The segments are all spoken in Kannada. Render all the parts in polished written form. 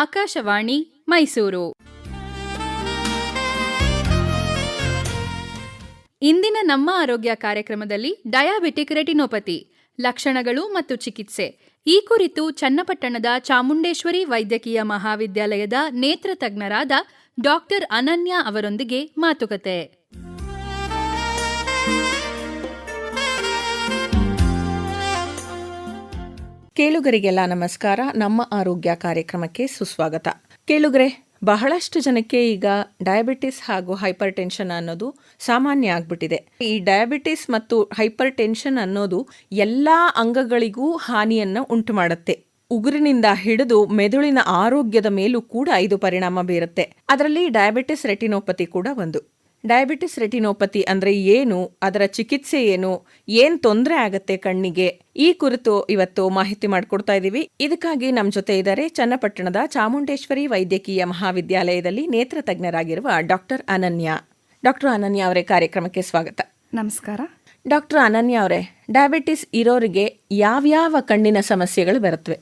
ಆಕಾಶವಾಣಿ ಮೈಸೂರು. ಇಂದಿನ ನಮ್ಮ ಆರೋಗ್ಯ ಕಾರ್ಯಕ್ರಮದಲ್ಲಿ ಡಯಾಬಿಟಿಕ್ ರೆಟಿನೋಪತಿ ಲಕ್ಷಣಗಳು ಮತ್ತು ಚಿಕಿತ್ಸೆ ಈ ಕುರಿತು ಚನ್ನಪಟ್ಟಣದ ಚಾಮುಂಡೇಶ್ವರಿ ವೈದ್ಯಕೀಯ ಮಹಾವಿದ್ಯಾಲಯದ ನೇತ್ರ ತಜ್ಞರಾದ ಡಾಕ್ಟರ್ ಅನನ್ಯ ಅವರೊಂದಿಗೆ ಮಾತುಕತೆ. ಕೇಳುಗರಿಗೆಲ್ಲ ನಮಸ್ಕಾರ. ನಮ್ಮ ಆರೋಗ್ಯ ಕಾರ್ಯಕ್ರಮಕ್ಕೆ ಸುಸ್ವಾಗತ. ಕೇಳುಗರೆ, ಬಹಳಷ್ಟು ಜನಕ್ಕೆ ಈಗ ಡಯಾಬಿಟಿಸ್ ಹಾಗೂ ಹೈಪರ್ ಟೆನ್ಷನ್ ಅನ್ನೋದು ಸಾಮಾನ್ಯ ಆಗ್ಬಿಟ್ಟಿದೆ. ಈ ಡಯಾಬಿಟಿಸ್ ಮತ್ತು ಹೈಪರ್ ಟೆನ್ಷನ್ ಅನ್ನೋದು ಎಲ್ಲಾ ಅಂಗಗಳಿಗೂ ಹಾನಿಯನ್ನು ಉಂಟು ಮಾಡುತ್ತೆ. ಉಗುರಿನಿಂದ ಹಿಡಿದು ಮೆದುಳಿನ ಆರೋಗ್ಯದ ಮೇಲೂ ಕೂಡ ಇದು ಪರಿಣಾಮ ಬೀರುತ್ತೆ. ಅದರಲ್ಲಿ ಡಯಾಬಿಟಿಸ್ ರೆಟಿನೋಪತಿ ಕೂಡ ಒಂದು. ಡಯಾಬಿಟಿಸ್ ರೆಟಿನೋಪತಿ ಅಂದ್ರೆ ಏನು, ಅದರ ಚಿಕಿತ್ಸೆ ಏನ್ ತೊಂದರೆ ಆಗತ್ತೆ ಕಣ್ಣಿಗೆ, ಈ ಕುರಿತು ಇವತ್ತು ಮಾಹಿತಿ ಮಾಡಿಕೊಡ್ತಾ ಇದ್ದೀವಿ. ಇದಕ್ಕಾಗಿ ನಮ್ಮ ಜೊತೆ ಇದ್ದಾರೆ ಚನ್ನಪಟ್ಟಣದ ಚಾಮುಂಡೇಶ್ವರಿ ವೈದ್ಯಕೀಯ ಮಹಾವಿದ್ಯಾಲಯದಲ್ಲಿ ನೇತ್ರ ತಜ್ಞರಾಗಿರುವ ಡಾಕ್ಟರ್ ಅನನ್ಯ. ಡಾಕ್ಟರ್ ಅನನ್ಯ ಅವರೇ, ಕಾರ್ಯಕ್ರಮಕ್ಕೆ ಸ್ವಾಗತ. ನಮಸ್ಕಾರ. ಡಾಕ್ಟರ್ ಅನನ್ಯ ಅವರೇ, ಡಯಾಬಿಟಿಸ್ ಇರೋರಿಗೆ ಯಾವ್ಯಾವ ಕಣ್ಣಿನ ಸಮಸ್ಯೆಗಳು ಬರುತ್ತವೆ?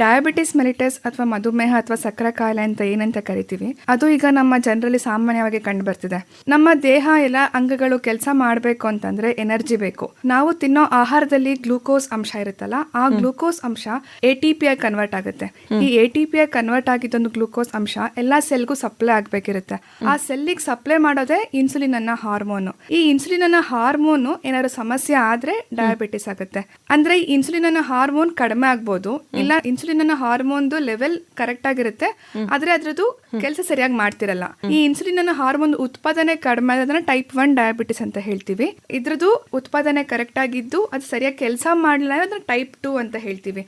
ಡಯಾಬಿಟಿಸ್ ಮೆಲಿಟಸ್ ಅಥವಾ ಮಧುಮೇಹ ಅಥವಾ ಸಕ್ಕರೆ ಕಾಯಿಲೆ ಅಂತ ಏನಂತ ಕರಿತೀವಿ, ಅದು ಈಗ ನಮ್ಮ ಜನರಲ್ಲಿ ಸಾಮಾನ್ಯವಾಗಿ ಕಂಡು ಬರ್ತಿದೆ. ನಮ್ಮ ದೇಹ ಎಲ್ಲ ಅಂಗಗಳು ಕೆಲಸ ಮಾಡಬೇಕು ಅಂತಂದ್ರೆ ಎನರ್ಜಿ ಬೇಕು. ನಾವು ತಿನ್ನೋ ಆಹಾರದಲ್ಲಿ ಗ್ಲೂಕೋಸ್ ಅಂಶ ಇರುತ್ತಲ್ಲ, ಆ ಗ್ಲೂಕೋಸ್ ಅಂಶ ATP ಆಗಿ ಕನ್ವರ್ಟ್ ಆಗುತ್ತೆ. ಈ ATP ಆಗಿ ಕನ್ವರ್ಟ್ ಆಗಿದ್ದೊಂದು ಗ್ಲೂಕೋಸ್ ಅಂಶ ಎಲ್ಲಾ ಸೆಲ್ಗೂ ಸಪ್ಲೈ ಆಗ್ಬೇಕಿರುತ್ತೆ. ಆ ಸೆಲ್ಲಿಗೆ ಸಪ್ಲೈ ಮಾಡೋದೇ ಇನ್ಸುಲಿನ್ ಅನ್ನೋ ಹಾರ್ಮೋನು. ಈ ಇನ್ಸುಲಿನ್ ಅನ್ನೋ ಹಾರ್ಮೋನು ಏನಾದ್ರು ಸಮಸ್ಯೆ ಆದ್ರೆ ಡಯಾಬಿಟಿಸ್ ಆಗುತ್ತೆ. ಅಂದ್ರೆ ಈ ಇನ್ಸುಲಿನ್ ಅನ್ನೋ ಹಾರ್ಮೋನ್ ಕಡಿಮೆ ಆಗ್ಬೋದು, ಇಲ್ಲ ಇನ್ಸುಲಿನ್ ಅನ್ನೋ ಹಾರ್ಮೋನ್ ಲೆವೆಲ್ ಕರೆಕ್ಟ್ ಆಗಿರುತ್ತೆ, ಆದ್ರೆ ಅದ್ರದ್ದು ಕೆಲಸ ಸರಿಯಾಗಿ ಮಾಡ್ತಿರಲ್ಲ. ಈ ಇನ್ಸುಲಿನ್ ಅನ್ನೋ ಹಾರ್ಮೋನ್ ಉತ್ಪಾದನೆ ಕಡಿಮೆ ಆಗೋದನ್ನ ಟೈಪ್ 1 ಡಯಾಬಿಟಿಸ್ ಅಂತ ಹೇಳ್ತೀವಿ. ಇದ್ರದ್ದು ಉತ್ಪಾದನೆ ಕರೆಕ್ಟ್ ಆಗಿದ್ದು ಅದು ಸರಿಯಾಗಿ ಕೆಲಸ ಮಾಡಲಿಲ್ಲ ಅದನ್ನ ಟೈಪ್ 2 ಅಂತ ಹೇಳ್ತೀವಿ.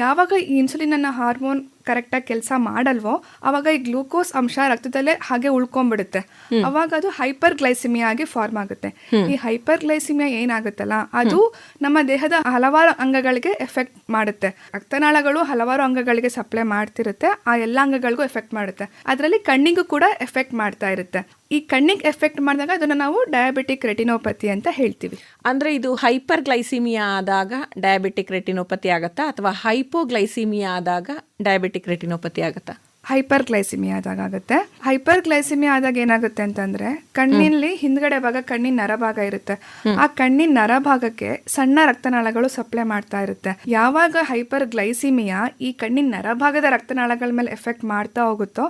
ಯಾವಾಗ ಈ ಇನ್ಸುಲಿನ್ ಅನ್ನೋ ಹಾರ್ಮೋನ್ ಕರೆಕ್ಟಾಗಿ ಕೆಲಸ ಮಾಡಲ್ವೋ ಅವಾಗ ಈ ಗ್ಲೂಕೋಸ್ ಅಂಶ ರಕ್ತದಲ್ಲೇ ಹಾಗೆ ಉಳ್ಕೊಂಡ್ಬಿಡುತ್ತೆ. ಅವಾಗ ಅದು ಹೈಪರ್ ಗ್ಲೈಸಿಮಿಯಾ ಆಗಿ ಫಾರ್ಮ್ ಆಗುತ್ತೆ. ಈ ಹೈಪರ್ ಗ್ಲೈಸಿಮಿಯಾ ಏನಾಗುತ್ತಲ್ಲ, ಅದು ನಮ್ಮ ದೇಹದ ಹಲವಾರು ಅಂಗಗಳಿಗೆ ಎಫೆಕ್ಟ್ ಮಾಡುತ್ತೆ. ರಕ್ತನಾಳಗಳು ಹಲವಾರು ಅಂಗಗಳಿಗೆ ಸಪ್ಲೈ ಮಾಡ್ತಿರುತ್ತೆ, ಆ ಎಲ್ಲ ಅಂಗಗಳಿಗೂ ಎಫೆಕ್ಟ್ ಮಾಡುತ್ತೆ. ಅದರಲ್ಲಿ ಕಣ್ಣಿಗೂ ಕೂಡ ಎಫೆಕ್ಟ್ ಮಾಡ್ತಾ ಇರುತ್ತೆ. ಈ ಕಣ್ಣಿಗೆ ಎಫೆಕ್ಟ್ ಮಾಡಿದಾಗ ಅದನ್ನ ನಾವು ಡಯಾಬಿಟಿಕ್ ರೆಟಿನೋಪತಿ ಅಂತ ಹೇಳ್ತೀವಿ. ಅಂದ್ರೆ ಇದು ಹೈಪರ್ ಗ್ಲೈಸಿಮಿಯಾ ಆದಾಗ ಡಯಾಬಿಟಿಕ್ ರೆಟಿನೋಪತಿ ಆಗತ್ತಾ, ಅಥವಾ ಹೈಪೋಗ್ಲೈಸಿಮಿಯಾ ಆದಾಗ ಡಯಾಬಿಟಿಕ್ ರೆಟಿನೋಪತಿ ಆಗತ್ತಾ? ಹೈಪರ್ ಗ್ಲೈಸಿಮಿಯಾ ಆದಾಗ ಆಗುತ್ತೆ. ಹೈಪರ್ ಗ್ಲೈಸಿಮಿಯಾ ಆದಾಗ ಏನಾಗುತ್ತೆ ಅಂತಂದ್ರೆ, ಕಣ್ಣಿನಲ್ಲಿ ಹಿಂದ್ಗಡೆ ಭಾಗ ಕಣ್ಣಿನ ನರಭಾಗ ಇರುತ್ತೆ. ಆ ಕಣ್ಣಿನ ನರಭಾಗಕ್ಕೆ ಸಣ್ಣ ರಕ್ತನಾಳಗಳು ಸಪ್ಲೈ ಮಾಡ್ತಾ ಇರುತ್ತೆ. ಯಾವಾಗ ಹೈಪರ್ ಗ್ಲೈಸಿಮಿಯಾ ಈ ಕಣ್ಣಿನ ನರಭಾಗದ ರಕ್ತನಾಳಗಳ ಮೇಲೆ ಎಫೆಕ್ಟ್ ಮಾಡ್ತಾ ಹೋಗುತ್ತೋ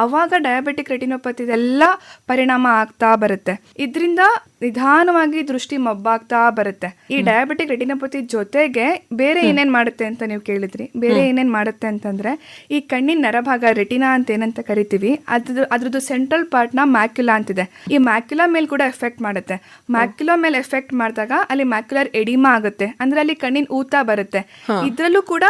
ಅವಾಗ ಡಯಾಬಿಟಿಕ್ ರೆಟಿನೋಪತಿ ಎಲ್ಲ ಪರಿಣಾಮ ಆಗ್ತಾ ಬರುತ್ತೆ. ಇದರಿಂದ ನಿಧಾನವಾಗಿ ದೃಷ್ಟಿ ಮಬ್ಬಾಗ್ತಾ ಬರುತ್ತೆ. ಈ ಡಯಾಬಿಟಿಕ್ ರೆಟಿನೋಪತಿ ಜೊತೆಗೆ ಬೇರೆ ಏನೇನ್ ಮಾಡುತ್ತೆ ಅಂತ ನೀವು ಕೇಳಿದ್ರಿ. ಬೇರೆ ಏನೇನ್ ಮಾಡುತ್ತೆ ಅಂತಂದ್ರೆ, ಈ ಕಣ್ಣಿನ ನರಭಾಗ ರೆಟಿನಾ ಅಂತ ಏನಂತ ಕರಿತೀವಿ, ಅದ್ರದ್ದು ಸೆಂಟ್ರಲ್ ಪಾರ್ಟ್ ನ ಮ್ಯಾಕ್ಯುಲಾ ಅಂತಿದೆ. ಈ ಮ್ಯಾಕ್ಯುಲಾ ಮೇಲೆ ಕೂಡ ಎಫೆಕ್ಟ್ ಮಾಡುತ್ತೆ. ಮ್ಯಾಕ್ಯುಲಾ ಮೇಲೆ ಎಫೆಕ್ಟ್ ಮಾಡಿದಾಗ ಅಲ್ಲಿ ಮ್ಯಾಕ್ಯುಲರ್ ಎಡಿಮಾ ಆಗುತ್ತೆ, ಅಂದ್ರೆ ಅಲ್ಲಿ ಕಣ್ಣಿನ ಊತ ಬರುತ್ತೆ. ಇದ್ರಲ್ಲೂ ಕೂಡ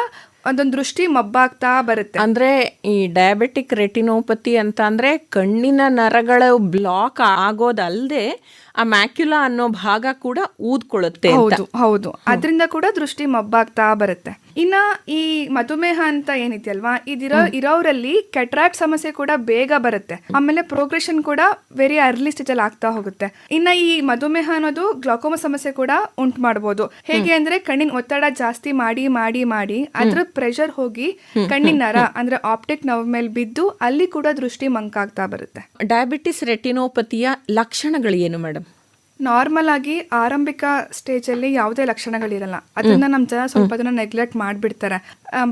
ಅದೊಂದು ದೃಷ್ಟಿ ಮಬ್ಬಾಗ್ತಾ ಬರುತ್ತೆ. ಅಂದ್ರೆ ಈ ಡಯಾಬಿಟಿಕ್ ರೆಟಿನೋಪತಿ ಅಂತ ಅಂದ್ರೆ ಕಣ್ಣಿನ ನರಗಳ ಬ್ಲಾಕ್ ಆಗೋದಲ್ದೆ ಆ ಮ್ಯಾಕ್ಯುಲಾ ಅನ್ನೋ ಭಾಗ ಕೂಡ ಊದ್ಕೊಳ್ಳುತ್ತೆ. ಹೌದು, ಅದರಿಂದ ಕೂಡ ದೃಷ್ಟಿ ಮಬ್ಬಾಗ್ತಾ ಬರುತ್ತೆ. ಇನ್ನ ಈ ಮಧುಮೇಹ ಅಂತ ಏನಿದೆಯಲ್ವಾ, ಇರೋರಲ್ಲಿ ಕೆಟ್ರಾಕ್ಟ್ ಸಮಸ್ಯೆ ಕೂಡ ಬೇಗ ಬರುತ್ತೆ. ಆಮೇಲೆ ಪ್ರೋಗ್ರೆಷನ್ ಕೂಡ ವೆರಿ ಅರ್ಲಿ ಸ್ಟೇಜ್ ಅಲ್ಲಿ ಆಗ್ತಾ ಹೋಗುತ್ತೆ. ಇನ್ನ ಈ ಮಧುಮೇಹ ಅನ್ನೋದು ಗ್ಲಾಕೋಮಾ ಸಮಸ್ಯೆ ಕೂಡ ಉಂಟು ಮಾಡಬಹುದು. ಹೇಗೆ ಅಂದ್ರೆ ಕಣ್ಣಿನ ಒತ್ತಡ ಜಾಸ್ತಿ ಮಾಡಿ ಮಾಡಿ ಮಾಡಿ ಅದ್ರ ಪ್ರೆಷರ್ ಹೋಗಿ ಕಣ್ಣಿನ ನರ ಅಂದ್ರೆ ಆಪ್ಟಿಕ್ ನರ್ವ್ ಮೇಲೆ ಬಿದ್ದು ಅಲ್ಲಿ ಕೂಡ ದೃಷ್ಟಿ ಮಂಕಾಗ್ತಾ ಬರುತ್ತೆ. ಡಯಾಬಿಟಿಸ್ ರೆಟಿನೋಪತಿಯ ಲಕ್ಷಣಗಳು ಏನು ಮೇಡಮ್? ನಾರ್ಮಲ್ ಆಗಿ ಆರಂಭಿಕ ಸ್ಟೇಜ್ ಅಲ್ಲಿ ಯಾವುದೇ ಲಕ್ಷಣಗಳಿರಲ್ಲ. ಅದನ್ನ ನಮ್ಮ ಜನ ಸ್ವಲ್ಪ ಜನ ನೆಗ್ಲೆಕ್ಟ್ ಮಾಡ್ಬಿಡ್ತಾರೆ.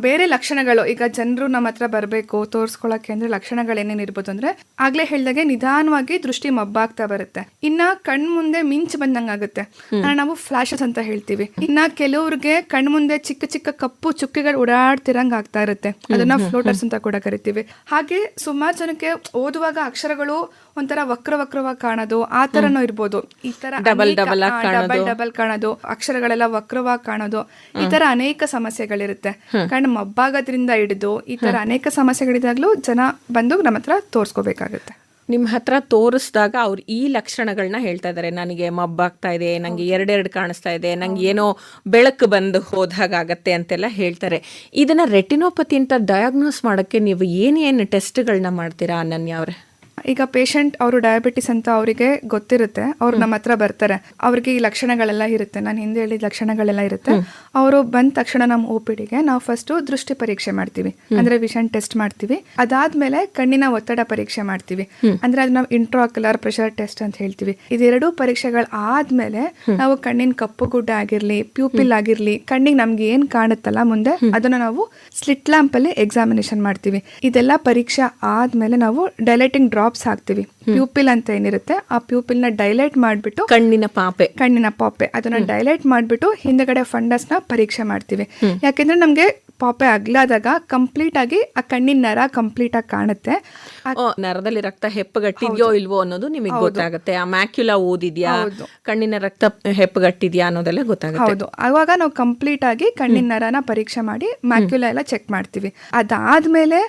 ಬೇರೆ ಲಕ್ಷಣಗಳು, ಈಗ ಜನರು ನಮ್ಮ ಹತ್ರ ಬರಬೇಕು ತೋರಿಸ್ಕೊಳಕ್ಕೆ ಅಂದ್ರೆ ಲಕ್ಷಣಗಳು ಏನೇನು ಇರ್ಬೋದು ಅಂದ್ರೆ, ಆಗ್ಲೇ ಹೇಳ್ದಾಗೆ ನಿಧಾನವಾಗಿ ದೃಷ್ಟಿ ಮಬ್ಬಾಗ್ತಾ ಬರುತ್ತೆ. ಇನ್ನ ಕಣ್ ಮುಂದೆ ಮಿಂಚ್ ಬಂದಂಗಾಗುತ್ತೆ, ನಾವು ಫ್ಲಾಶಸ್ ಅಂತ ಹೇಳ್ತೀವಿ. ಇನ್ನ ಕೆಲವ್ರಿಗೆ ಕಣ್ ಮುಂದೆ ಚಿಕ್ಕ ಚಿಕ್ಕ ಕಪ್ಪು ಚುಕ್ಕೆಗಳು ಓಡಾಡ್ತಿರಂಗ್ ಆಗ್ತಾ ಇರುತ್ತೆ, ಅದನ್ನ ಫ್ಲೋಟರ್ಸ್ ಅಂತ ಕೂಡ ಕರಿತೀವಿ. ಹಾಗೆ ಸುಮಾರು ಜನಕ್ಕೆ ಓದುವಾಗ ಅಕ್ಷರಗಳು ಒಂಥರ ವಕ್ರವಾಗಿ ಕಾಣೋದು, ಆ ತರನೂ ಇರ್ಬೋದು. ಈ ತರ ಡಬಲ್ ಕಾಣೋದು, ಅಕ್ಷರಗಳೆಲ್ಲ ವಕ್ರವಾಗಿ ಕಾಣೋದು, ಈ ತರ ಅನೇಕ ಸಮಸ್ಯೆಗಳಿರುತ್ತೆ. ಕಣ್ಣು ಮಬ್ಬಾಗೋದ್ರಿಂದ ಹಿಡಿದು ಈ ತರ ಅನೇಕ ಸಮಸ್ಯೆಗಳಿದಾಗ್ಲೂ ಜನ ಬಂದು ನಮ್ಮ ಹತ್ರ ತೋರಿಸ್ಕೋಬೇಕಾಗುತ್ತೆ. ನಿಮ್ಮ ಹತ್ರ ತೋರಿಸಿದಾಗ ಅವ್ರು ಈ ಲಕ್ಷಣಗಳನ್ನ ಹೇಳ್ತಾ ಇದ್ದಾರೆ, ನನಗೆ ಮಬ್ಬಾಗ್ತಾ ಇದೆ, ನಂಗೆ ಎರಡೆರಡು ಕಾಣಿಸ್ತಾ ಇದೆ, ನಂಗೆ ಏನೋ ಬೆಳಕು ಬಂದು ಹೋದಾಗತ್ತೆ ಅಂತೆಲ್ಲ ಹೇಳ್ತಾರೆ. ಇದನ್ನ ರೆಟಿನೋಪತಿ ಅಂತ ಡಯಾಗ್ನೋಸ್ ಮಾಡೋಕ್ಕೆ ನೀವು ಏನೇನು ಟೆಸ್ಟ್ಗಳನ್ನ ಮಾಡ್ತೀರಾ ಅನನ್ಯ ಅವರೇ? ಈಗ ಪೇಷಂಟ್ ಅವರು ಡಯಾಬಿಟಿಸ್ ಅಂತ ಅವರಿಗೆ ಗೊತ್ತಿರುತ್ತೆ, ಅವ್ರು ನಮ್ಮ ಹತ್ರ ಬರ್ತಾರೆ, ಅವ್ರಿಗೆ ಈ ಲಕ್ಷಣಗಳೆಲ್ಲ ಇರುತ್ತೆ, ನಾನು ಹಿಂದೆ ಹೇಳಿದ ಲಕ್ಷಣಗಳೆಲ್ಲ ಇರುತ್ತೆ. ಅವರು ಬಂದ ತಕ್ಷಣ ನಮ್ಮ OPDಗೆ ನಾವು ಫಸ್ಟ್ ದೃಷ್ಟಿ ಪರೀಕ್ಷೆ ಮಾಡ್ತೀವಿ, ಅಂದ್ರೆ ವಿಷನ್ ಟೆಸ್ಟ್ ಮಾಡ್ತೀವಿ. ಅದಾದ್ಮೇಲೆ ಕಣ್ಣಿನ ಒತ್ತಡ ಪರೀಕ್ಷೆ ಮಾಡ್ತೀವಿ, ಅಂದ್ರೆ ಅದು ನಾವು ಇಂಟ್ರಾಕ್ಯುಲರ್ ಪ್ರೆಷರ್ ಟೆಸ್ಟ್ ಅಂತ ಹೇಳ್ತೀವಿ. ಇದೆರಡೂ ಪರೀಕ್ಷೆಗಳು ಆದ್ಮೇಲೆ ನಾವು ಕಣ್ಣಿನ ಕಪ್ಪು ಗುಡ್ಡ ಆಗಿರ್ಲಿ, ಪ್ಯೂಪಿಲ್ ಆಗಿರ್ಲಿ, ಕಣ್ಣಿಗೆ ನಮ್ಗೆ ಏನ್ ಕಾಣುತ್ತಲ್ಲ ಮುಂದೆ ಅದನ್ನ ನಾವು ಸ್ಲಿಟ್ ಲ್ಯಾಂಪ್ ಅಲ್ಲಿ ಎಕ್ಸಾಮಿನೇಷನ್ ಮಾಡ್ತೀವಿ. ಇದೆಲ್ಲ ಪರೀಕ್ಷೆ ಆದ್ಮೇಲೆ ನಾವು ಡೈಲೇಟಿಂಗ್ ಡ್ರಾಪ್ಸ್ ಹಾಕ್ತಿವಿ. ಪ್ಯೂಪಿಲ್ ಅಂತ ಏನಿರುತ್ತೆ ಆ ಪ್ಯೂಪಿಲ್ ನ ಡೈಲೇಟ್ ಮಾಡ್ಬಿಟ್ಟು ಕಣ್ಣಿನ ಪಾಪೆ ಅದನ್ನ ಡೈಲೇಟ್ ಮಾಡ್ಬಿಟ್ಟು ಹಿಂದಗಡೆ ಫಂಡಸ್ ನ ಪರೀಕ್ಷೆ ಮಾಡ್ತೀವಿ. ಯಾಕೆಂದ್ರೆ ನಮ್ಗೆ ಪಾಪೆ ಅಗ್ಲಾದಾಗ ಕಂಪ್ಲೀಟ್ ಆಗಿ ಆ ಕಣ್ಣಿನ ನರ ಕಂಪ್ಲೀಟ್ ಆಗಿ ಕಾಣುತ್ತೆ. ನರದಲ್ಲಿ ರಕ್ತ ಹೆಪ್ಪಗಟ್ಟಿದ್ಯೋ ಇಲ್ವೋ ಅನ್ನೋದು ನಿಮಗೆ ಗೊತ್ತಾಗುತ್ತೆ. ಆ ಮ್ಯಾಕ್ಯುಲಾ ಓದಿದ್ಯಾ, ಕಣ್ಣಿನ ರಕ್ತ ಹೆಪ್ಪಗಟ್ಟಿದ್ಯಾ ಅನ್ನೋದೆಲ್ಲ ಗೊತ್ತಾಗುತ್ತೆ. ಹೌದು, ಅವಾಗ ನಾವು ಕಂಪ್ಲೀಟ್ ಆಗಿ ಕಣ್ಣಿನ ನರನ ಪರೀಕ್ಷೆ ಮಾಡಿ ಮ್ಯಾಕ್ಯುಲಾ ಎಲ್ಲ ಚೆಕ್ ಮಾಡ್ತೀವಿ. ಅದಾದ್ಮೇಲೆ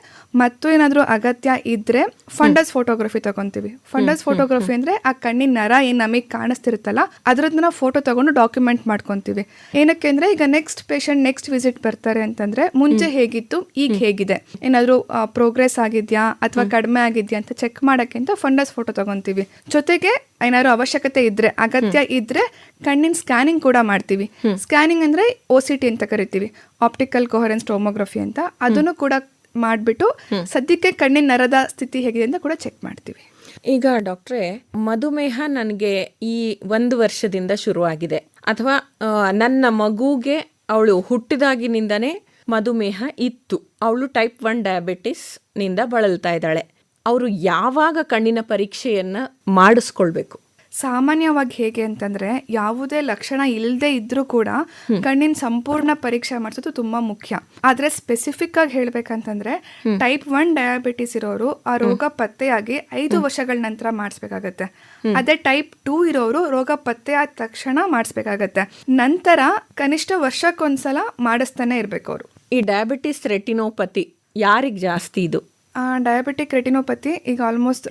ಮತ್ತು ಏನಾದ್ರೂ ಅಗತ್ಯ ಇದ್ರೆ ಫಂಡಸ್ ಫೋಟೋಗ್ರಫಿ ತಗೊಂತೀವಿ. ಫಂಡಸ್ ಫೋಟೋಗ್ರಫಿ ಅಂದ್ರೆ ಆ ಕಣ್ಣಿನ ನರ ಏನ್ ನಮಗೆ ಕಾಣಿಸ್ತಿರುತ್ತಲ್ಲ ಅದ್ರದ್ದು ನಾವು ಫೋಟೋ ತಗೊಂಡು ಡಾಕ್ಯುಮೆಂಟ್ ಮಾಡ್ಕೊಂತೀವಿ. ಏನಕ್ಕೆ ಅಂದ್ರೆ ಈಗ ನೆಕ್ಸ್ಟ್ ಪೇಷಂಟ್ ನೆಕ್ಸ್ಟ್ ವಿಸಿಟ್ ಬರ್ತಾರೆ ಅಂತಂದ್ರೆ ಮುಂಚೆ ಹೇಗಿತ್ತು ಈಗ ಹೇಗಿದೆ, ಏನಾದ್ರೂ ಪ್ರೋಗ್ರೆಸ್ ಆಗಿದ್ಯಾ ಅಥವಾ ಕಡಿಮೆ ಆಗಿದ್ಯಾ ಅಂತ ಚೆಕ್ ಮಾಡಕ್ಕೆ ಅಂತ ಫಂಡಸ್ ಫೋಟೋ ತಗೊಂತೀವಿ. ಜೊತೆಗೆ ಏನಾದ್ರು ಅವಶ್ಯಕತೆ ಇದ್ರೆ ಅಗತ್ಯ ಇದ್ರೆ ಕಣ್ಣಿನ ಸ್ಕ್ಯಾನಿಂಗ್ ಕೂಡ ಮಾಡ್ತೀವಿ. ಸ್ಕ್ಯಾನಿಂಗ್ ಅಂದ್ರೆ OCT ಅಂತ ಕರಿತೀವಿ, ಆಪ್ಟಿಕಲ್ ಕೊಹರೆನ್ಸ್ ಟೋಮೋಗ್ರಫಿ ಅಂತ. ಅದನ್ನು ಕೂಡ ಮಾಡ್ಬಿಟ್ಟು ಸದ್ಯಕ್ಕೆ ಕಣ್ಣಿನ ನರದ ಸ್ಥಿತಿ ಹೇಗಿದೆ ಅಂತ ಕೂಡ ಚೆಕ್ ಮಾಡ್ತೀವಿ. ಈಗ ಡಾಕ್ಟ್ರೇ, ಮಧುಮೇಹ ನನಗೆ ಈ 1 ವರ್ಷದಿಂದ ಶುರುವಾಗಿದೆ, ಅಥವಾ ನನ್ನ ಮಗುಗೆ ಅವಳು ಹುಟ್ಟಿದಾಗಿನಿಂದನೇ ಮಧುಮೇಹ ಇತ್ತು, ಅವಳು ಟೈಪ್ 1 ಡಯಾಬಿಟಿಸ್ ನಿಂದ ಬಳಲ್ತಾ ಇದ್ದಾಳೆ, ಅವರು ಯಾವಾಗ ಕಣ್ಣಿನ ಪರೀಕ್ಷೆಯನ್ನ ಮಾಡಿಸ್ಕೊಳ್ಬೇಕು? ಸಾಮಾನ್ಯವಾಗಿ ಹೇಗೆ ಅಂತಂದ್ರೆ ಯಾವುದೇ ಲಕ್ಷಣ ಇಲ್ಲದೆ ಇದ್ರೂ ಕೂಡ ಕಣ್ಣಿನ ಸಂಪೂರ್ಣ ಪರೀಕ್ಷೆ ಮಾಡಿಸೋದು ತುಂಬಾ ಮುಖ್ಯ. ಆದ್ರೆ ಸ್ಪೆಸಿಫಿಕ್ ಆಗಿ ಹೇಳ್ಬೇಕಂತಂದ್ರೆ ಟೈಪ್ 1 ಡಯಾಬಿಟಿಸ್ ಇರೋರು ಆ ರೋಗ ಪತ್ತೆಯಾಗಿ 5 ವರ್ಷಗಳ ನಂತರ ಮಾಡಿಸ್ಬೇಕಾಗತ್ತೆ. ಅದೇ ಟೈಪ್ 2 ಇರೋರು ರೋಗ ಪತ್ತೆ ಆದ ತಕ್ಷಣ ಮಾಡಿಸ್ಬೇಕಾಗತ್ತೆ. ನಂತರ ಕನಿಷ್ಠ ವರ್ಷಕ್ಕೊಂದ್ಸಲ ಮಾಡಿಸ್ತಾನೆ ಇರ್ಬೇಕು ಅವರು. ಈ ಡಯಾಬಿಟಿಸ್ ರೆಟಿನೋಪತಿ ಯಾರಿಗೆ ಜಾಸ್ತಿ ಇದು? ಡಯಾಬಿಟಿಕ್ ರೆಟಿನೋಪತಿ ಈಗ ಆಲ್ಮೋಸ್ಟ್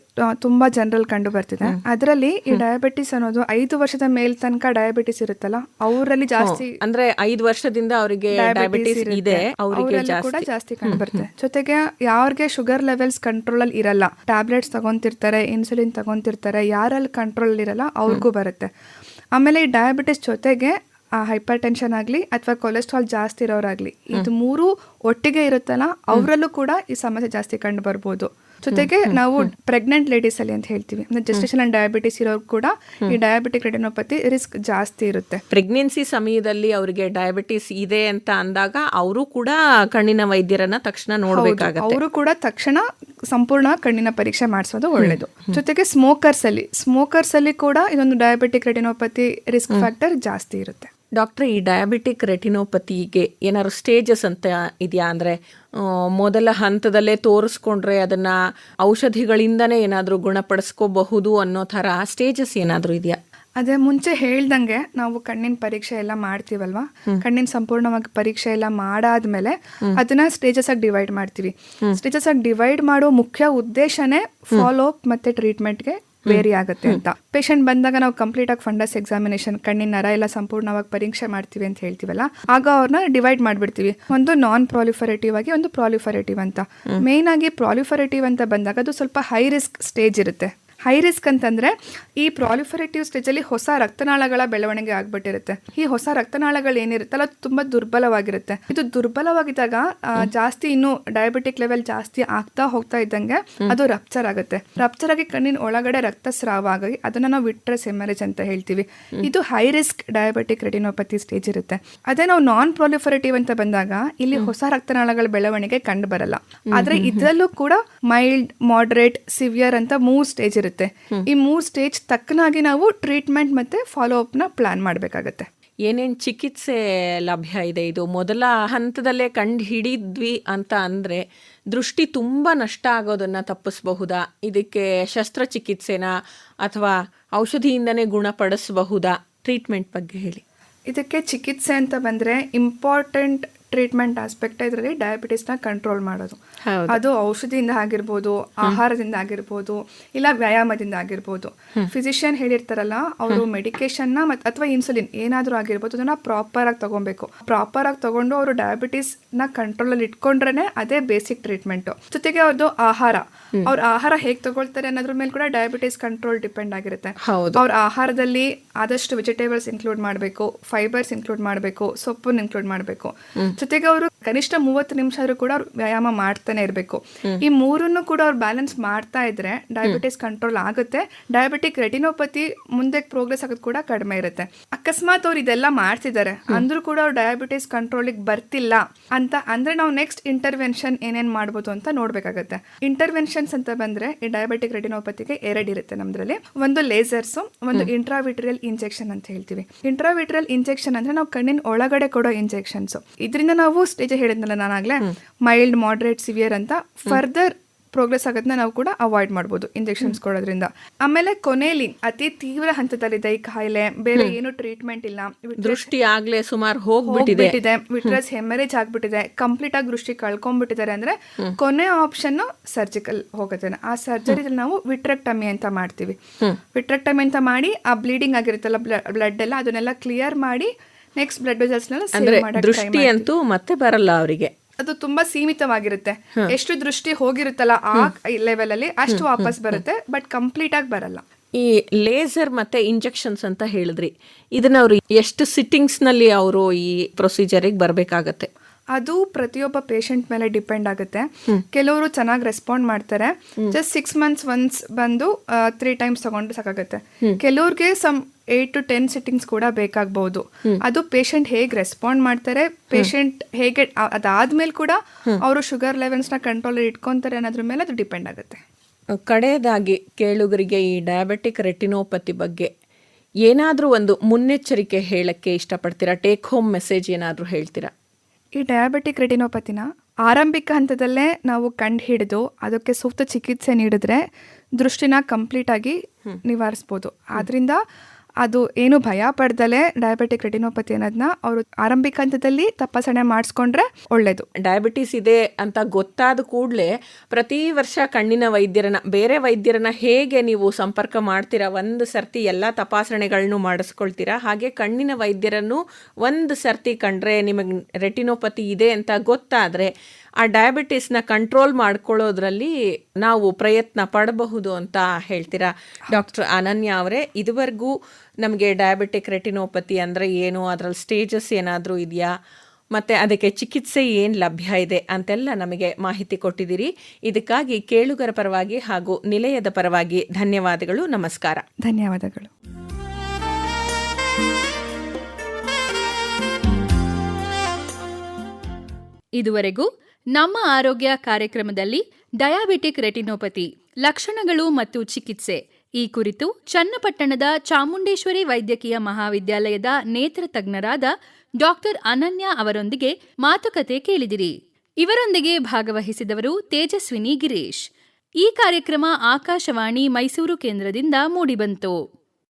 ತುಂಬಾ ಜನರಲ್ ಕಂಡು ಬರ್ತಿದೆ. ಅದರಲ್ಲಿ ಈ ಡಯಾಬಿಟಿಸ್ ಅನ್ನೋದು 5 ವರ್ಷದ ಮೇಲ್ ತನಕ ಡಯಾಬಿಟಿಸ್ ಇರುತ್ತಲ್ಲ ಅವರಲ್ಲಿ ಜಾಸ್ತಿ, ಅಂದ್ರೆ 5 ವರ್ಷದಿಂದ ಅವರಿಗೆ ಡಯಾಬಿಟಿಸ್ ಇದೆ, ಅವರಿಗೆ ಕೂಡ ಜಾಸ್ತಿ ಕಂಡು ಬರುತ್ತೆ. ಜೊತೆಗೆ ಯಾರಿಗೆ ಶುಗರ್ ಲೆವೆಲ್ಸ್ ಕಂಟ್ರೋಲ್ ಅಲ್ಲಿ ಇರಲ್ಲ, ಟ್ಯಾಬ್ಲೆಟ್ಸ್ ತಗೊಂತಿರ್ತಾರೆ, ಇನ್ಸುಲಿನ್ ತಗೊಂತಿರ್ತಾರೆ, ಯಾರಲ್ಲಿ ಕಂಟ್ರೋಲ್ ಇರಲ್ಲ ಅವ್ರಿಗೂ ಬರುತ್ತೆ. ಆಮೇಲೆ ಈ ಡಯಾಬಿಟಿಸ್ ಜೊತೆಗೆ ಹೈಪರ್ ಟೆನ್ಷನ್ ಆಗಲಿ ಅಥವಾ ಕೊಲೆಸ್ಟ್ರಾಲ್ ಜಾಸ್ತಿ ಇರೋರಾಗ್ಲಿ, ಇದು 3 ಒಟ್ಟಿಗೆ ಇರುತ್ತಲ್ಲ ಅವರಲ್ಲೂ ಕೂಡ ಈ ಸಮಸ್ಯೆ ಜಾಸ್ತಿ ಕಂಡು ಬರ್ಬೋದು. ಜೊತೆಗೆ ನಾವು ಪ್ರೆಗ್ನೆಂಟ್ ಲೇಡೀಸ್ ಅಲ್ಲಿ ಅಂತ ಹೇಳ್ತೀವಿ, ಜೆಸ್ಟೇಷನಲ್ ಡಯಾಬಿಟಿಸ್ ಇರೋರು ಕೂಡ ಈ ಡಯಾಬಿಟಿಕ್ ರೆಟಿನೋಪತಿ ರಿಸ್ಕ್ ಜಾಸ್ತಿ ಇರುತ್ತೆ. ಪ್ರೆಗ್ನೆನ್ಸಿ ಸಮಯದಲ್ಲಿ ಅವರಿಗೆ ಡಯಾಬಿಟಿಸ್ ಇದೆ ಅಂತ ಅಂದಾಗ ಅವರು ಕೂಡ ಕಣ್ಣಿನ ವೈದ್ಯರನ್ನ ತಕ್ಷಣ ನೋಡಬೇಕಾಗುತ್ತೆ. ಅವರು ಕೂಡ ತಕ್ಷಣ ಸಂಪೂರ್ಣ ಕಣ್ಣಿನ ಪರೀಕ್ಷೆ ಮಾಡಿಸೋದು ಒಳ್ಳೇದು. ಜೊತೆಗೆ ಸ್ಮೋಕರ್ಸ್ ಅಲ್ಲಿ ಕೂಡ ಇದೊಂದು ಡಯಾಬಿಟಿಕ್ ರೆಟಿನೋಪತಿ ರಿಸ್ಕ್ ಫ್ಯಾಕ್ಟರ್ ಜಾಸ್ತಿ ಇರುತ್ತೆ. ಡಾಕ್ಟ್ರೆ, ಈ ಡಯಾಬಿಟಿಕ್ ರೆಟಿನೋಪತಿಗೆ ಏನಾದ್ರು ಸ್ಟೇಜಸ್ ಅಂತ ಇದೆಯಾ? ಅಂದರೆ ಮೊದಲ ಹಂತದಲ್ಲೇ ತೋರಿಸ್ಕೊಂಡ್ರೆ ಅದನ್ನು ಔಷಧಿಗಳಿಂದನೇ ಏನಾದರೂ ಗುಣಪಡಿಸ್ಕೋಬಹುದು ಅನ್ನೋ ಥರ ಸ್ಟೇಜಸ್ ಏನಾದರೂ ಇದೆಯಾ? ಅದೇ ಮುಂಚೆ ಹೇಳ್ದಂಗೆ ನಾವು ಕಣ್ಣಿನ ಪರೀಕ್ಷೆ ಎಲ್ಲ ಮಾಡ್ತೀವಲ್ವಾ, ಕಣ್ಣಿನ ಸಂಪೂರ್ಣವಾಗಿ ಪರೀಕ್ಷೆ ಎಲ್ಲ ಮಾಡಾದ್ಮೇಲೆ ಅದನ್ನ ಸ್ಟೇಜಸ್ ಆಗಿ ಡಿವೈಡ್ ಮಾಡ್ತೀವಿ. ಸ್ಟೇಜಸ್ ಆಗಿ ಡಿವೈಡ್ ಮಾಡೋ ಮುಖ್ಯ ಉದ್ದೇಶನೇ ಫಾಲೋ ಅಪ್ ಮತ್ತೆ ಟ್ರೀಟ್ಮೆಂಟ್ಗೆ ವೇರಿ ಆಗುತ್ತೆ ಅಂತ. ಪೇಷಂಟ್ ಬಂದಾಗ ನಾವು ಕಂಪ್ಲೀಟ್ ಆಗಿ ಫಂಡಸ್ ಎಕ್ಸಾಮಿನೇಷನ್, ಕಣ್ಣಿನ ನರ ಎಲ್ಲ ಸಂಪೂರ್ಣವಾಗಿ ಪರೀಕ್ಷೆ ಮಾಡ್ತೀವಿ ಅಂತ ಹೇಳ್ತೀವಲ್ಲ, ಆಗ ಅವ್ರನ್ನ ಡಿವೈಡ್ ಮಾಡ್ಬಿಡ್ತೀವಿ. ಒಂದು ನಾನ್ ಪ್ರಾಲಿಫರೇಟಿವ್ ಆಗಿ, ಒಂದು ಪ್ರಾಲಿಫರೇಟಿವ್ ಅಂತ. ಮೇನ್ ಆಗಿ ಪ್ರಾಲಿಫರೇಟಿವ್ ಅಂತ ಬಂದಾಗ ಅದು ಸ್ವಲ್ಪ ಹೈ ರಿಸ್ಕ್ ಸ್ಟೇಜ್ ಇರುತ್ತೆ. ಹೈ ರಿಸ್ಕ್ ಅಂತಂದ್ರೆ ಈ ಪ್ರಾಲಿಫರೇಟಿವ್ ಸ್ಟೇಜಲ್ಲಿ ಹೊಸ ರಕ್ತನಾಳಗಳ ಬೆಳವಣಿಗೆ ಆಗ್ಬಿಟ್ಟಿರುತ್ತೆ. ಈ ಹೊಸ ರಕ್ತನಾಳಗಳು ಏನಿರುತ್ತಲ್ಲ ಅದು ತುಂಬಾ ದುರ್ಬಲವಾಗಿರುತ್ತೆ. ಇದು ದುರ್ಬಲವಾಗಿದ್ದಾಗ ಜಾಸ್ತಿ ಇನ್ನು ಡಯಾಬಿಟಿಕ್ ಲೆವೆಲ್ ಜಾಸ್ತಿ ಆಗ್ತಾ ಹೋಗ್ತಾ ಇದ್ದಂಗೆ ಅದು ರಪ್ಚರ್ ಆಗುತ್ತೆ. ರಪ್ಚರ್ ಆಗಿ ಕಣ್ಣಿನ ಒಳಗಡೆ ರಕ್ತಸ್ರಾವ ಆಗಿ ಅದನ್ನ ನಾವು ವಿಟ್ರಸ್ ಹೆಮರೇಜ್ ಅಂತ ಹೇಳ್ತೀವಿ. ಇದು high risk diabetic retinopathy stage ಇರುತ್ತೆ. ಅದೇ ನಾವು ನಾನ್ ಪ್ರಾಲಿಫರೇಟಿವ್ ಅಂತ ಬಂದಾಗ ಇಲ್ಲಿ ಹೊಸ ರಕ್ತನಾಳಗಳ ಬೆಳವಣಿಗೆ ಕಂಡು ಬರಲ್ಲ. ಆದ್ರೆ ಇದರಲ್ಲೂ ಕೂಡ ಮೈಲ್ಡ್, ಮಾಡರೇಟ್, ಸಿವಿಯರ್ ಅಂತ 3 ಸ್ಟೇಜ್ ಇರುತ್ತೆ. ಈ 3 ಸ್ಟೇಜ್ ತಕ್ಕನಾಗಿ ನಾವು ಟ್ರೀಟ್ಮೆಂಟ್ ಮತ್ತೆ ಫಾಲೋ ಅಪ್ ನ ಪ್ಲಾನ್ ಮಾಡಬೇಕಾಗತ್ತೆ. ಏನೇನು ಚಿಕಿತ್ಸೆ ಲಭ್ಯ ಇದೆ? ಇದು ಮೊದಲ ಹಂತದಲ್ಲೇ ಕಂಡು ಹಿಡಿದ್ವಿ ಅಂತ ಅಂದರೆ ದೃಷ್ಟಿ ತುಂಬ ನಷ್ಟ ಆಗೋದನ್ನು ತಪ್ಪಿಸಬಹುದಾ? ಇದಕ್ಕೆ ಶಸ್ತ್ರಚಿಕಿತ್ಸೆನಾ ಅಥವಾ ಔಷಧಿಯಿಂದನೇ ಗುಣಪಡಿಸಬಹುದಾ? ಟ್ರೀಟ್ಮೆಂಟ್ ಬಗ್ಗೆ ಹೇಳಿ. ಇದಕ್ಕೆ ಚಿಕಿತ್ಸೆ ಅಂತ ಬಂದರೆ ಇಂಪಾರ್ಟೆಂಟ್ ಟ್ರೀಟ್ಮೆಂಟ್ ಆಸ್ಪೆಕ್ಟ್ ಇದರಲ್ಲಿ ಡಯಾಬಿಟಿಸ್ನ ಕಂಟ್ರೋಲ್ ಮಾಡೋದು. ಹೌದು. ಅದು ಔಷಧಿಯಿಂದ ಆಗಿರ್ಬೋದು, ಆಹಾರದಿಂದ ಆಗಿರ್ಬೋದು, ಇಲ್ಲ ವ್ಯಾಯಾಮದಿಂದ ಆಗಿರ್ಬೋದು. ಫಿಸಿಷಿಯನ್ ಹೇಳಿರ್ತಾರಲ್ಲ, ಅವರು ಮೆಡಿಕೇಶನ್ನ ಅಥವಾ ಇನ್ಸುಲಿನ್ ಏನಾದರೂ ಆಗಿರ್ಬೋದು, ಅದನ್ನ ಪ್ರಾಪರ್ ಆಗಿ ತಗೊಬೇಕು. ಪ್ರಾಪರ್ ಆಗಿ ತಗೊಂಡು ಅವರು ಡಯಾಬಿಟಿಸ್ ನ ಕಂಟ್ರೋಲ್ ಅಲ್ಲಿ ಇಟ್ಕೊಂಡ್ರೇನೆ ಅದೇ ಬೇಸಿಕ್ ಟ್ರೀಟ್ಮೆಂಟ್. ಜೊತೆಗೆ ಅವ್ರದ್ದು ಅವ್ರ ಆಹಾರ ಹೇಗೆ ತಗೊಳ್ತಾರೆ ಅನ್ನೋದ್ರ ಮೇಲೆ ಕೂಡ ಡಯಾಬಿಟಿಸ್ ಕಂಟ್ರೋಲ್ ಡಿಪೆಂಡ್ ಆಗಿರುತ್ತೆ. ಅವ್ರ ಆಹಾರದಲ್ಲಿ ಆದಷ್ಟು ವೆಜಿಟೇಬಲ್ಸ್ ಇನ್ಕ್ಲೂಡ್ ಮಾಡಬೇಕು, ಫೈಬರ್ಸ್ ಇನ್ಕ್ಲೂಡ್ ಮಾಡಬೇಕು, ಸೊಪ್ಪನ್ನು ಇನ್ಕ್ಲೂಡ್ ಮಾಡಬೇಕು. ಜೊತೆಗೆ ಅವರು ಕನಿಷ್ಠ 30 ನಿಮಿಷ ಆದ್ರೂ ಕೂಡ ಅವ್ರು ವ್ಯಾಯಾಮ ಮಾಡ್ತಾನೆ ಇರಬೇಕು. ಈ ಮೂರನ್ನು ಕೂಡ ಅವ್ರು ಬ್ಯಾಲೆನ್ಸ್ ಮಾಡ್ತಾ ಇದ್ರೆ ಡಯಾಬಿಟಿಸ್ ಕಂಟ್ರೋಲ್ ಆಗುತ್ತೆ. ಡಯಾಬಿಟಿಕ್ ರೆಟಿನೋಪತಿ ಮುಂದೆ ಪ್ರೋಗ್ರೆಸ್ ಆಗೋದು ಕೂಡ ಕಡಿಮೆ ಇರುತ್ತೆ. ಅಕಸ್ಮಾತ್ ಅವ್ರು ಇದೆಲ್ಲ ಮಾಡ್ತಿದ್ದಾರೆ ಅಂದ್ರೂ ಕೂಡ ಅವ್ರು ಡಯಾಬಿಟಿಸ್ ಕಂಟ್ರೋಲಿಗೆ ಬರ್ತಿಲ್ಲ ಅಂತ ಅಂದ್ರೆ ನಾವು ನೆಕ್ಸ್ಟ್ ಇಂಟರ್ವೆನ್ಷನ್ ಏನೇನ್ ಮಾಡ್ಬೋದು ಅಂತ ನೋಡ್ಬೇಕಾಗತ್ತೆ. ಇಂಟರ್ವೆನ್ಷನ್ಸ್ ಅಂತ ಬಂದ್ರೆ ಈ ಡಯಾಬಿಟಿಕ್ ರೆಟಿನೋಪತಿಗೆ 2 ಇರುತ್ತೆ ನಮ್ದ್ರಲ್ಲಿ. ಒಂದು ಲೇಸರ್ಸ್, ಒಂದು ಇಂಟ್ರಾವಿಟ್ರಿಯಲ್ ಇಂಜೆಕ್ಷನ್ ಅಂತ ಹೇಳ್ತೀವಿ. ಇಂಟ್ರಾವಿಟ್ರಿಯಲ್ ಇಂಜೆಕ್ಷನ್ ಅಂದ್ರೆ ನಾವು ಕಣ್ಣಿನ ಒಳಗಡೆ ಕೊಡೋ ಇಂಜೆಕ್ಷನ್ಸ್. ಇದರಿಂದ ನಾವು ಸ್ಟೇಜ್ ಹೇಳಿದ್ನಲ್ಲ ನಾನಾಗ್ಲೇ, ಮೈಲ್ಡ್, ಮಾಡರೇಟ್, ಸಿವಿಯರ್ ಅಂತ ಫರ್ದರ್ ಪ್ರೋಗ್ರೆಸ್ ಆಗೋದನ್ನ ನಾವು ಕೂಡ ಅವಾಯ್ಡ್ ಮಾಡ್ಬೋದು ಇಂಜೆಕ್ಷನ್ಸ್ ಕೊಡೋದ್ರಿಂದ. ಆಮೇಲೆ ಕೊನೆಯಲ್ಲಿ ಅತಿ ತೀವ್ರ ಹಂತದಲ್ಲಿದೆ ಈ ಕಾಯಿಲೆ, ಬೇರೆ ಏನು ಟ್ರೀಟ್ಮೆಂಟ್ ಇಲ್ಲ, ದೃಷ್ಟಿ ಆಗ್ಲೇ ಸುಮಾರು ಹೋಗ್ಬಿಟ್ಟಿದೆ, ವಿಟ್ರಸ್ ಹೆಮರೇಜ್ ಆಗ್ಬಿಟ್ಟಿದೆ, ಕಂಪ್ಲೀಟ್ ಆಗಿ ದೃಷ್ಟಿ ಕಳ್ಕೊಂಡ್ಬಿಟ್ಟಿದ್ದಾರೆ ಅಂದ್ರೆ ಕೊನೆ ಆಪ್ಷನ್ ಸರ್ಜಿಕಲ್ ಹೋಗುತ್ತೆ. ಆ ಸರ್ಜರಿದಲ್ಲಿ ನಾವು ವಿಟ್ರೆಕ್ಟಮಿ ಅಂತ ಮಾಡ್ತೀವಿ. ವಿಟ್ರೆಕ್ಟಮಿ ಅಂತ ಮಾಡಿ ಆ ಬ್ಲೀಡಿಂಗ್ ಆಗಿರುತ್ತಲ್ಲ ಬ್ಲಡ್ ಎಲ್ಲ, ಅದನ್ನೆಲ್ಲ ಕ್ಲಿಯರ್ ಮಾಡಿ ನೆಕ್ಸ್ಟ್ ಬ್ಲಡ್ ವೆಸಲ್ಸ್ನೆಲ್ಲ ಸೇವ್ ಮಾಡಕ್ಕೆ ದೃಷ್ಟಿ ಅಂತೂ ಮತ್ತೆ ಬರಲ್ಲ ಅವರಿಗೆ. ಅದು ತುಂಬಾ ಸೀಮಿತವಾಗಿರುತ್ತೆ. ಎಷ್ಟು ದೃಷ್ಟಿ ಹೋಗಿರುತ್ತಲ್ಲ ಆ ಲೆವೆಲ್ ಅಲ್ಲಿ ಅಷ್ಟು ವಾಪಸ್ ಬರುತ್ತೆ, ಬಟ್ ಕಂಪ್ಲೀಟ್ ಆಗಿ ಬರಲ್ಲ. ಈ ಲೇಸರ್ ಮತ್ತೆ ಇಂಜೆಕ್ಷನ್ಸ್ ಅಂತ ಹೇಳಿದ್ರಿ, ಇದನ್ನ ಅವರು ಎಷ್ಟು ಸಿಟ್ಟಿಂಗ್ಸ್ ನಲ್ಲಿ ಅವರು ಈ ಪ್ರೊಸೀಜರಿಗೆ ಬರ್ಬೇಕಾಗತ್ತೆ? ಅದು ಪ್ರತಿಯೊಬ್ಬ ಪೇಷಂಟ್ ಮೇಲೆ ಡಿಪೆಂಡ್ ಆಗುತ್ತೆ. ಕೆಲವರು ಚೆನ್ನಾಗಿ ರೆಸ್ಪಾಂಡ್ ಮಾಡ್ತಾರೆ, ಜಸ್ಟ್ 6 months ಒನ್ಸ್ ಬಂದು 3 times ತಗೊಂಡು ಸಾಕಾಗುತ್ತೆ. ಕೆಲವ್ರಿಗೆ 8 to 10 ಸಿಟ್ಟಿಂಗ್ಸ್ ಕೂಡ ಬೇಕಾಗಬಹುದು. ಅದು ಪೇಷಂಟ್ ಹೇಗೆ ರೆಸ್ಪಾಂಡ್ ಮಾಡ್ತಾರೆ, ಪೇಷಂಟ್ ಹೇಗೆ ಅದಾದ್ಮೇಲೆ ಕೂಡ ಅವರು ಶುಗರ್ ಲೆವೆಲ್ಸ್ನ ಕಂಟ್ರೋಲ್ ಇಟ್ಕೊಂತಾರೆ ಅನ್ನೋದ್ರ ಮೇಲೆ ಅದು ಡಿಪೆಂಡ್ ಆಗುತ್ತೆ. ಕಡೆಯದಾಗಿ ಕೇಳುಗರಿಗೆ ಈ ಡಯಾಬಿಟಿಕ್ ರೆಟಿನೋಪತಿ ಬಗ್ಗೆ ಏನಾದರೂ ಒಂದು ಮುನ್ನೆಚ್ಚರಿಕೆ ಹೇಳಕ್ಕೆ ಇಷ್ಟಪಡ್ತೀರಾ? ಟೇಕ್ ಹೋಮ್ ಮೆಸೇಜ್ ಏನಾದರೂ ಹೇಳ್ತೀರಾ? ಈ ಡಯಾಬಿಟಿಕ್ ರೆಟಿನೋಪತಿನ ಆರಂಭಿಕ ಹಂತದಲ್ಲೇ ನಾವು ಕಂಡು ಹಿಡಿದು ಅದಕ್ಕೆ ಸೂಕ್ತ ಚಿಕಿತ್ಸೆ ನೀಡಿದ್ರೆ ದೃಷ್ಟಿನ ಕಂಪ್ಲೀಟ್ ಆಗಿ ನಿವಾರಿಸ್ಬೋದು. ಆದ್ರಿಂದ ಅದು ಏನು ಭಯ ಪಡ್ದಲೇ ಡಯಾಬಿಟಿಕ್ ರೆಟಿನೋಪತಿ ಅನ್ನೋದನ್ನ ಅವರು ಆರಂಭಿಕ ಹಂತದಲ್ಲಿ ತಪಾಸಣೆ ಮಾಡಿಸ್ಕೊಂಡ್ರೆ ಒಳ್ಳೇದು. ಡಯಾಬಿಟಿಸ್ ಇದೆ ಅಂತ ಗೊತ್ತಾದ ಕೂಡಲೇ ಪ್ರತಿ ವರ್ಷ ಕಣ್ಣಿನ ವೈದ್ಯರನ್ನ, ಬೇರೆ ವೈದ್ಯರನ್ನ ಹೇಗೆ ನೀವು ಸಂಪರ್ಕ ಮಾಡ್ತೀರಾ, ಒಂದು ಸರ್ತಿ ಎಲ್ಲ ತಪಾಸಣೆಗಳನ್ನು ಮಾಡಿಸ್ಕೊಳ್ತೀರಾ, ಹಾಗೆ ಕಣ್ಣಿನ ವೈದ್ಯರನ್ನು ಒಂದು ಸರ್ತಿ ಕಂಡ್ರೆ ನಿಮಗೆ ರೆಟಿನೋಪತಿ ಇದೆ ಅಂತ ಗೊತ್ತಾದರೆ ಆ ಡಯಾಬಿಟಿಸ್ನ ಕಂಟ್ರೋಲ್ ಮಾಡ್ಕೊಳ್ಳೋದ್ರಲ್ಲಿ ನಾವು ಪ್ರಯತ್ನ ಪಡಬಹುದು ಅಂತ ಹೇಳ್ತೀರಾ? ಡಾಕ್ಟರ್ ಅನನ್ಯ ಅವರೇ, ಇದುವರೆಗೂ ನಮಗೆ ಡಯಾಬಿಟಿಕ್ ರೆಟಿನೋಪತಿ ಅಂದರೆ ಏನು, ಅದರಲ್ಲಿ ಸ್ಟೇಜಸ್ ಏನಾದರೂ ಇದೆಯಾ, ಮತ್ತು ಅದಕ್ಕೆ ಚಿಕಿತ್ಸೆ ಏನು ಲಭ್ಯ ಇದೆ ಅಂತೆಲ್ಲ ನಮಗೆ ಮಾಹಿತಿ ಕೊಟ್ಟಿದ್ದೀರಿ. ಇದಕ್ಕಾಗಿ ಕೇಳುಗರ ಪರವಾಗಿ ಹಾಗೂ ನಿಲಯದ ಪರವಾಗಿ ಧನ್ಯವಾದಗಳು. ನಮಸ್ಕಾರ. ಧನ್ಯವಾದಗಳು. ಇದುವರೆಗೂ ನಮ್ಮ ಆರೋಗ್ಯ ಕಾರ್ಯಕ್ರಮದಲ್ಲಿ ಡಯಾಬಿಟಿಕ್ ರೆಟಿನೋಪತಿ ಲಕ್ಷಣಗಳು ಮತ್ತು ಚಿಕಿತ್ಸೆ ಈ ಕುರಿತು ಚನ್ನಪಟ್ಟಣದ ಚಾಮುಂಡೇಶ್ವರಿ ವೈದ್ಯಕೀಯ ಮಹಾವಿದ್ಯಾಲಯದ ನೇತ್ರ ತಜ್ಞರಾದ ಡಾಕ್ಟರ್ ಅನನ್ಯ ಅವರೊಂದಿಗೆ ಮಾತುಕತೆ ಕೇಳಿದಿರಿ. ಇವರೊಂದಿಗೆ ಭಾಗವಹಿಸಿದವರು ತೇಜಸ್ವಿನಿ ಗಿರೀಶ್. ಈ ಕಾರ್ಯಕ್ರಮ ಆಕಾಶವಾಣಿ ಮೈಸೂರು ಕೇಂದ್ರದಿಂದ ಮೂಡಿಬಂತು.